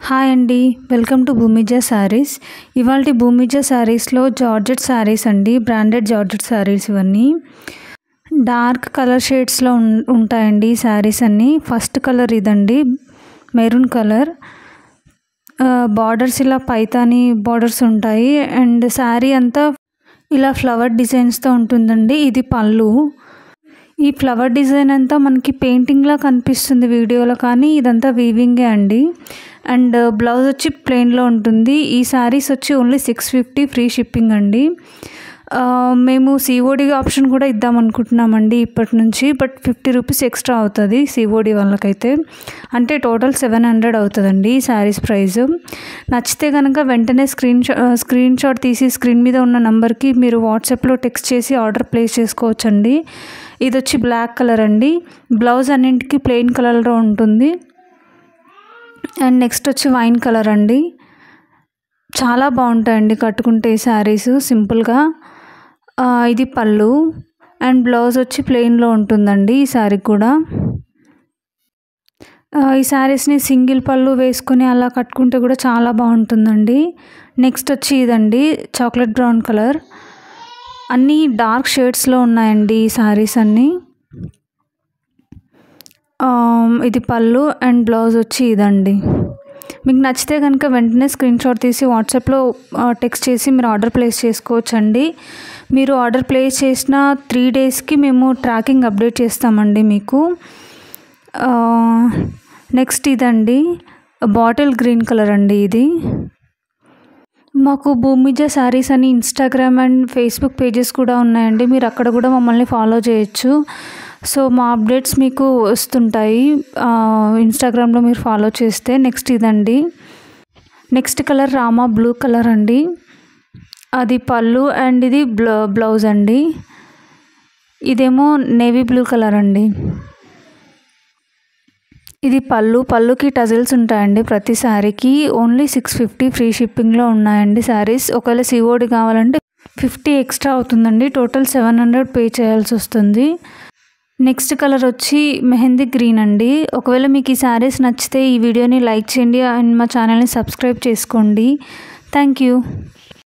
Hi అండి, welcome to Bhoomija saris. ఇవాళ భూమిజ శారీస్లో జార్జెట్ శారీస్ అండి, బ్రాండెడ్ జార్జెట్ శారీస్. ఇవన్నీ డార్క్ కలర్ షేడ్స్లో ఉంటాయండి ఈ శారీస్ అన్నీ. ఫస్ట్ కలర్ ఇదండి, మెరూన్ కలర్. బార్డర్స్ ఇలా పైతాని బార్డర్స్ ఉంటాయి అండ్ శారీ అంతా ఇలా ఫ్లవర్ డిజైన్స్తో ఉంటుందండి. ఇది పళ్ళు. ఈ ఫ్లవర్ డిజైన్ అంతా మనకి పెయింటింగ్లా కనిపిస్తుంది వీడియోలో, కానీ ఇదంతా వీవింగే అండి. అండ్ బ్లౌజ్ వచ్చి ప్లెయిన్లో ఉంటుంది. ఈ శారీస్ వచ్చి ఓన్లీ 650 ఫ్రీ షిప్పింగ్ అండి. మేము సిఓడి ఆప్షన్ కూడా ఇద్దాం అనుకుంటున్నామండి ఇప్పటి నుంచి, బట్ 50 రూపీస్ ఎక్స్ట్రా అవుతుంది సిఓడి వాళ్ళకైతే. అంటే టోటల్ 700 అవుతుందండి ఈ శారీస్ ప్రైస్. నచ్చితే కనుక వెంటనే స్క్రీన్ షాట్ తీసి స్క్రీన్ మీద ఉన్న నెంబర్కి మీరు వాట్సాప్లో టెక్స్ట్ చేసి ఆర్డర్ ప్లేస్ చేసుకోవచ్చండి. ఇది వచ్చి బ్లాక్ కలర్ అండి. బ్లౌజ్ అన్నింటికి ప్లెయిన్ కలర్లో ఉంటుంది. అండ్ నెక్స్ట్ వచ్చి వైన్ కలర్ అండి. చాలా బాగుంటాయండి కట్టుకుంటే ఈ శారీస్ సింపుల్గా. ఇది పళ్ళు అండ్ బ్లౌజ్ వచ్చి ప్లెయిన్లో ఉంటుందండి ఈ శారీ కూడా. ఈ శారీస్ని సింగిల్ పళ్ళు వేసుకొని అలా కట్టుకుంటే కూడా చాలా బాగుంటుందండి. నెక్స్ట్ వచ్చి ఇదండి, చాక్లెట్ బ్రౌన్ కలర్. అన్నీ డార్క్ షేడ్స్లో ఉన్నాయండి ఈ శారీస్ అన్నీ. ఇది పళ్ళు అండ్ బ్లౌజ్ వచ్చి ఇదండి. మీకు నచ్చితే కనుక వెంటనే స్క్రీన్ షాట్ తీసి వాట్సాప్లో టెక్స్ట్ చేసి మీరు ఆర్డర్ ప్లేస్ చేసుకోవచ్చండి. మీరు ఆర్డర్ ప్లేస్ చేసిన 3 డేస్కి మేము ట్రాకింగ్ అప్డేట్ చేస్తామండి మీకు. నెక్స్ట్ ఇదండి, బాటిల్ గ్రీన్ కలర్ అండి. ఇది మాకు భూమిజ శారీస్ అని ఇన్స్టాగ్రామ్ అండ్ ఫేస్బుక్ పేజెస్ కూడా ఉన్నాయండి. మీరు అక్కడ కూడా మమ్మల్ని ఫాలో చేయొచ్చు. సో మా అప్డేట్స్ మీకు వస్తుంటాయి ఇన్స్టాగ్రామ్లో మీరు ఫాలో చేస్తే. నెక్స్ట్ ఇదండి, next colour Rama blue colour అండి. అది పళ్ళు అండ్ ఇది బ్లౌజ్ అండి. ఇదేమో నేవీ బ్లూ కలర్ అండి. ఇది పళ్ళుకి టజిల్స్ ఉంటాయండి ప్రతి శారీకి. ఓన్లీ 650 ఫ్రీ షిప్పింగ్లో ఉన్నాయండి శారీస్. ఒకవేళ సిఓడి కావాలంటే 50 ఎక్స్ట్రా అవుతుందండి. టోటల్ 700 పే చేయాల్సి వస్తుంది. నెక్స్ట్ కలర్ వచ్చి మెహందీ గ్రీన్ అండి. ఒకవేళ మీకు ఈ శారీస్ నచ్చితే ఈ వీడియోని లైక్ చేయండి అండ్ మా ఛానల్ని సబ్స్క్రైబ్ చేసుకోండి. Thank you.